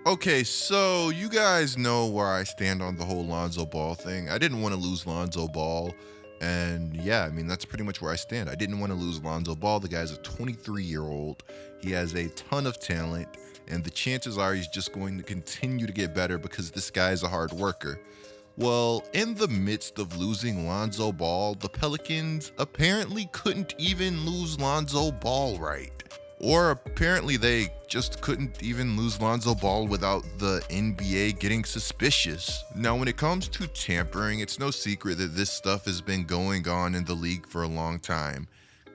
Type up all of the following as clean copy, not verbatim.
Okay, so you guys know where I stand on the whole Lonzo Ball thing. I didn't want to lose Lonzo Ball. And yeah, I mean, that's pretty much where I stand. I didn't want to lose Lonzo Ball. The guy's a 23-year-old. He has a ton of talent, and the chances are he's just going to continue to get better because this guy's a hard worker. Well, in the midst of losing Lonzo Ball, the Pelicans apparently couldn't even lose Lonzo Ball right. Or apparently they just couldn't even lose Lonzo Ball without the NBA getting suspicious. Now, when it comes to tampering, it's no secret that this stuff has been going on in the league for a long time.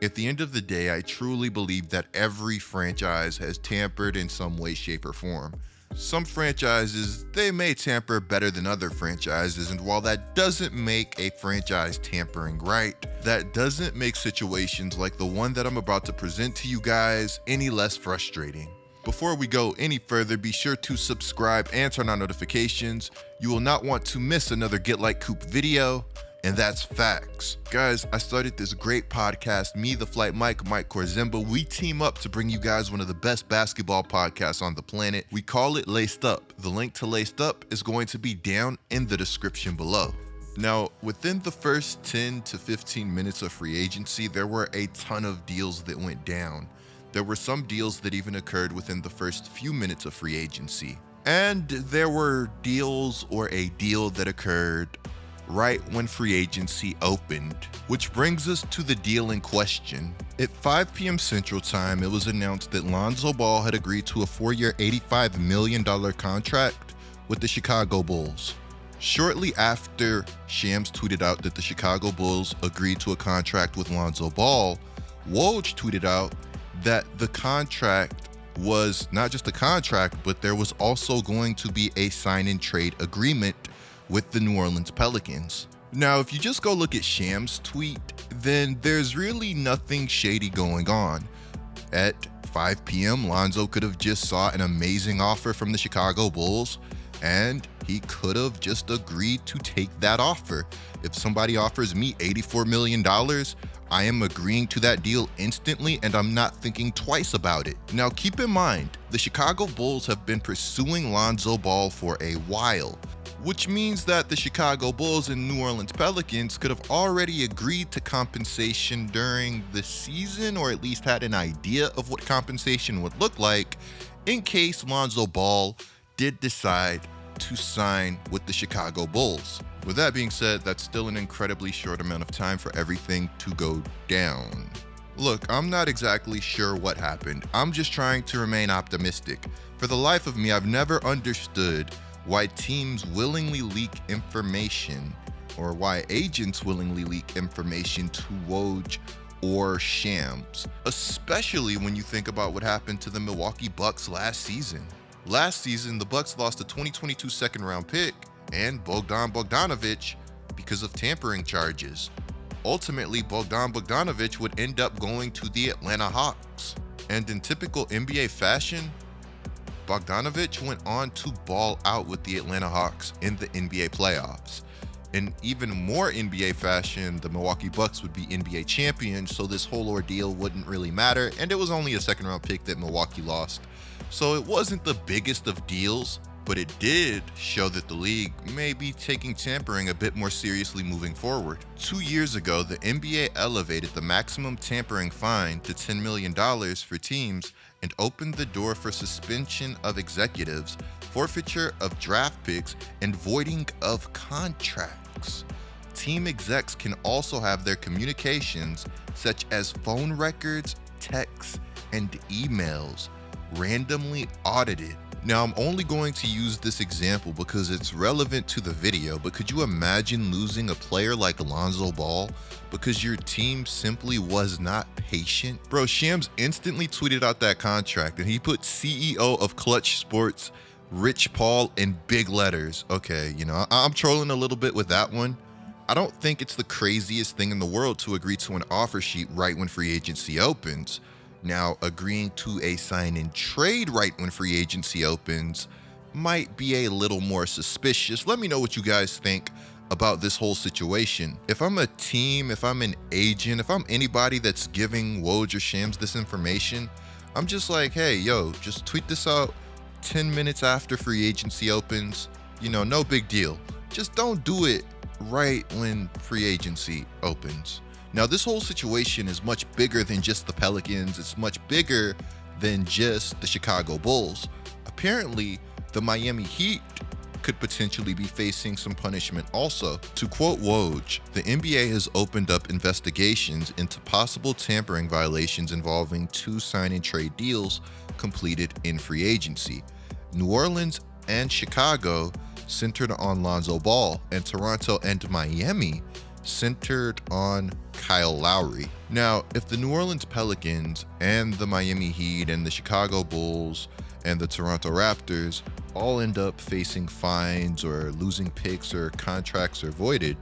At the end of the day, I truly believe that every franchise has tampered in some way, shape, or form. Some franchises, they may tamper better than other franchises, and while that doesn't make a franchise tampering right, that doesn't make situations like the one that I'm about to present to you guys any less frustrating. Before we go any further, be sure to subscribe and turn on notifications. You will not want to miss another Get Like Coop video. And that's facts. Guys, I started this great podcast, me, the Flight Mike Korzemba. We team up to bring you guys one of the best basketball podcasts on the planet. We call it Laced Up. The link to Laced Up is going to be down in the description below. Now, within the first 10 to 15 minutes of free agency, there were a ton of deals that went down. There were some deals that even occurred within the first few minutes of free agency. And there were deals or a deal that occurred right when free agency opened, which brings us to the deal in question. At 5 p.m. Central Time, it was announced that Lonzo Ball had agreed to a 4-year, $85 million contract with the Chicago Bulls. Shortly after Shams tweeted out that the Chicago Bulls agreed to a contract with Lonzo Ball, Woj tweeted out that the contract was not just a contract, but there was also going to be a sign and trade agreement with the New Orleans Pelicans. Now, if you just go look at Shams' tweet, then there's really nothing shady going on. At 5 p.m., Lonzo could have just saw an amazing offer from the Chicago Bulls, and he could have just agreed to take that offer. If somebody offers me $84 million, I am agreeing to that deal instantly, and I'm not thinking twice about it. Now, keep in mind, the Chicago Bulls have been pursuing Lonzo Ball for a while, which means that the Chicago Bulls and New Orleans Pelicans could have already agreed to compensation during the season, or at least had an idea of what compensation would look like in case Lonzo Ball did decide to sign with the Chicago Bulls. With that being said, that's still an incredibly short amount of time for everything to go down. Look, I'm not exactly sure what happened. I'm just trying to remain optimistic. For the life of me, I've never understood why teams willingly leak information, or why agents willingly leak information to Woj or Shams, especially when you think about what happened to the Milwaukee Bucks last season. Last season, the Bucks lost a 2022 second-round pick and Bogdan Bogdanovic because of tampering charges. Ultimately, Bogdan Bogdanovic would end up going to the Atlanta Hawks. And in typical NBA fashion, Bogdanovic went on to ball out with the Atlanta Hawks in the NBA playoffs. In even more NBA fashion, the Milwaukee Bucks would be NBA champions, so this whole ordeal wouldn't really matter, and it was only a second-round pick that Milwaukee lost. So it wasn't the biggest of deals, but it did show that the league may be taking tampering a bit more seriously moving forward. 2 years ago, the NBA elevated the maximum tampering fine to $10 million for teams and opened the door for suspension of executives, forfeiture of draft picks, and voiding of contracts. Team execs can also have their communications, such as phone records, texts, and emails, randomly audited. Now, I'm only going to use this example because it's relevant to the video, but could you imagine losing a player like Lonzo Ball because your team simply was not patient? Bro, Shams instantly tweeted out that contract, and he put CEO of Clutch Sports, Rich Paul, in big letters. Okay, I'm trolling a little bit with that one. I don't think it's the craziest thing in the world to agree to an offer sheet right when free agency opens. Now, agreeing to a sign and trade right when free agency opens might be a little more suspicious. Let me know what you guys think about this whole situation. If I'm a team, if I'm an agent, if I'm anybody that's giving Woj or Shams this information, I'm just like, hey, yo, just tweet this out, 10 minutes after free agency opens, no big deal. Just don't do it right when free agency opens. Now, this whole situation is much bigger than just the Pelicans. It's much bigger than just the Chicago Bulls. Apparently, the Miami Heat could potentially be facing some punishment also. To quote Woj, the NBA has opened up investigations into possible tampering violations involving 2 sign and trade deals completed in free agency. New Orleans and Chicago centered on Lonzo Ball, and Toronto and Miami centered on Kyle Lowry. Now, if the New Orleans Pelicans and the Miami Heat and the Chicago Bulls and the Toronto Raptors all end up facing fines or losing picks or contracts are voided,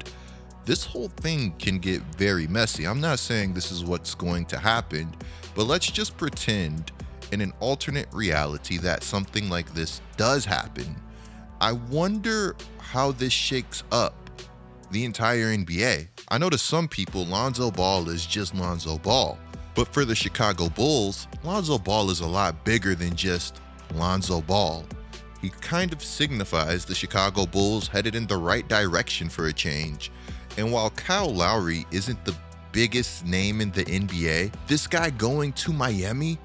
this whole thing can get very messy. I'm not saying this is what's going to happen, but let's just pretend in an alternate reality that something like this does happen. I wonder how this shakes up the entire NBA. I know to some people, Lonzo Ball is just Lonzo Ball. But for the Chicago Bulls, Lonzo Ball is a lot bigger than just Lonzo Ball. He kind of signifies the Chicago Bulls headed in the right direction for a change. And while Kyle Lowry isn't the biggest name in the NBA, this guy going to Miami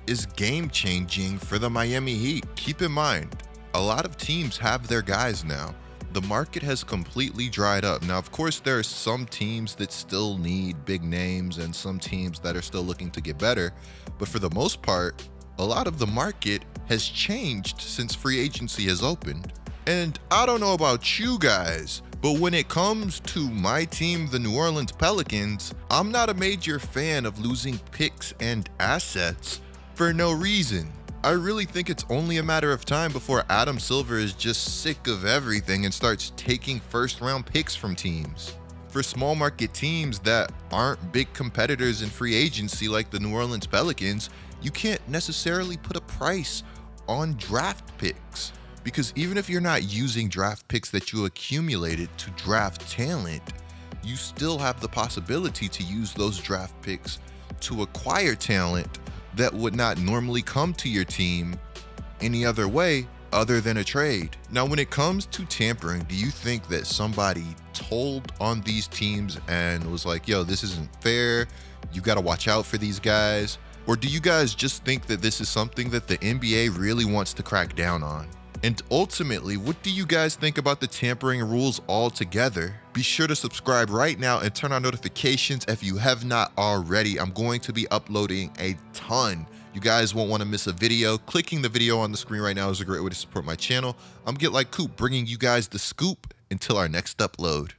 is game-changing for the Miami Heat. Keep in mind, a lot of teams have their guys now. The market has completely dried up. Now, of course, there are some teams that still need big names and some teams that are still looking to get better. But for the most part, a lot of the market has changed since free agency has opened. And I don't know about you guys, but when it comes to my team, the New Orleans Pelicans, I'm not a major fan of losing picks and assets for no reason. I really think it's only a matter of time before Adam Silver is just sick of everything and starts taking first-round picks from teams. For small market teams that aren't big competitors in free agency like the New Orleans Pelicans, you can't necessarily put a price on draft picks. Because even if you're not using draft picks that you accumulated to draft talent, you still have the possibility to use those draft picks to acquire talent that would not normally come to your team any other way other than a trade. Now, when it comes to tampering, do you think that somebody told on these teams and was like, yo, this isn't fair, you got to watch out for these guys? Or do you guys just think that this is something that the NBA really wants to crack down on? And ultimately, what do you guys think about the tampering rules altogether? Be sure to subscribe right now and turn on notifications if you have not already. I'm going to be uploading a ton. You guys won't want to miss a video. Clicking the video on the screen right now is a great way to support my channel. I'm Get Like Coop, bringing you guys the scoop until our next upload.